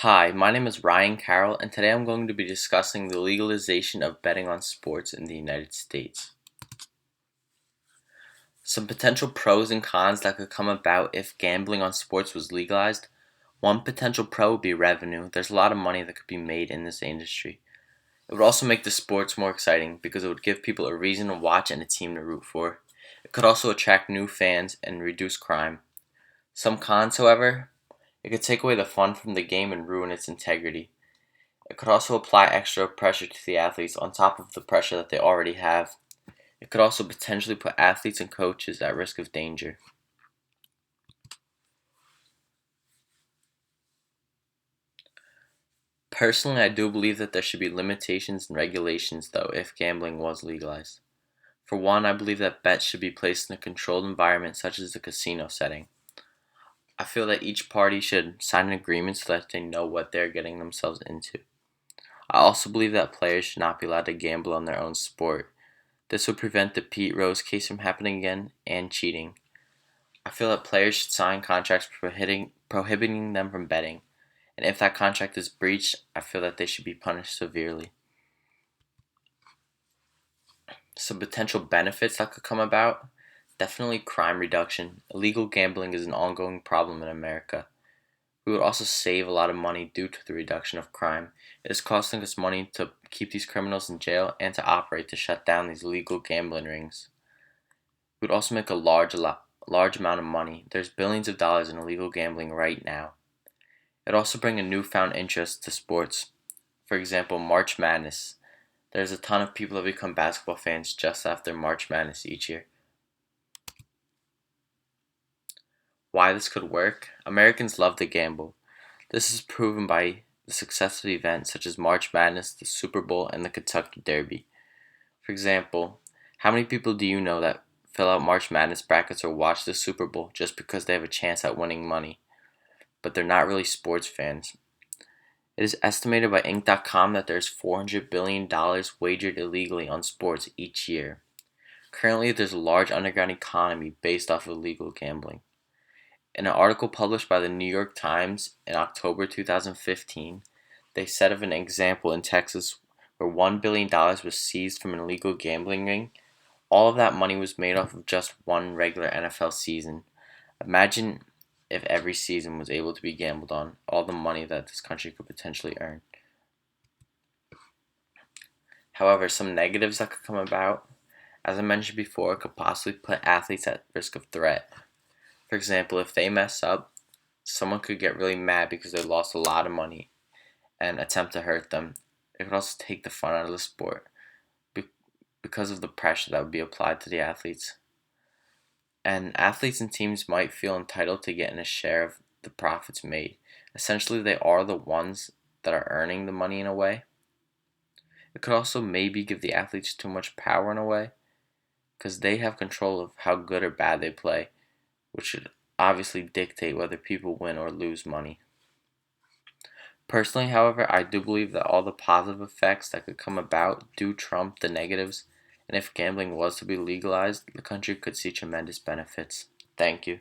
Hi, my name is Ryan Carroll, and today I'm going to be discussing the legalization of betting on sports in the United States. Some potential pros and cons that could come about if gambling on sports was legalized. One potential pro would be revenue. There's a lot of money that could be made in this industry. It would also make the sports more exciting because it would give people a reason to watch and a team to root for. It could also attract new fans and reduce crime. Some cons, however, it could take away the fun from the game and ruin its integrity. It could also apply extra pressure to the athletes on top of the pressure that they already have. It could also potentially put athletes and coaches at risk of danger. Personally, I do believe that there should be limitations and regulations, though, if gambling was legalized. For one, I believe that bets should be placed in a controlled environment such as a casino setting. I feel that each party should sign an agreement so that they know what they're getting themselves into. I also believe that players should not be allowed to gamble on their own sport. This would prevent the Pete Rose case from happening again and cheating. I feel that players should sign contracts prohibiting them from betting, and if that contract is breached, I feel that they should be punished severely. Some potential benefits that could come about: definitely crime reduction. Illegal gambling is an ongoing problem in America. We would also save a lot of money due to the reduction of crime. It is costing us money to keep these criminals in jail and to operate to shut down these illegal gambling rings. We would also make a large amount of money. There's billions of dollars in illegal gambling right now. It would also bring a newfound interest to sports. For example, March Madness. There's a ton of people that become basketball fans just after March Madness each year. Why this could work? Americans love to gamble. This is proven by the success of events such as March Madness, the Super Bowl, and the Kentucky Derby. For example, how many people do you know that fill out March Madness brackets or watch the Super Bowl just because they have a chance at winning money, but they're not really sports fans? It is estimated by Inc.com that there's $400 billion wagered illegally on sports each year. Currently, there's a large underground economy based off of illegal gambling. In an article published by the New York Times in October 2015, they said of an example in Texas where $1 billion was seized from an illegal gambling ring. All of that money was made off of just one regular NFL season. Imagine if every season was able to be gambled on, all the money that this country could potentially earn. However, some negatives that could come about, as I mentioned before, could possibly put athletes at risk of threat. For example, if they mess up, someone could get really mad because they lost a lot of money and attempt to hurt them. It could also take the fun out of the sport because of the pressure that would be applied to the athletes. And athletes and teams might feel entitled to getting a share of the profits made. Essentially, they are the ones that are earning the money in a way. It could also maybe give the athletes too much power in a way because they have control of how good or bad they play, which should obviously dictate whether people win or lose money. Personally, however, I do believe that all the positive effects that could come about do trump the negatives, and if gambling was to be legalized, the country could see tremendous benefits. Thank you.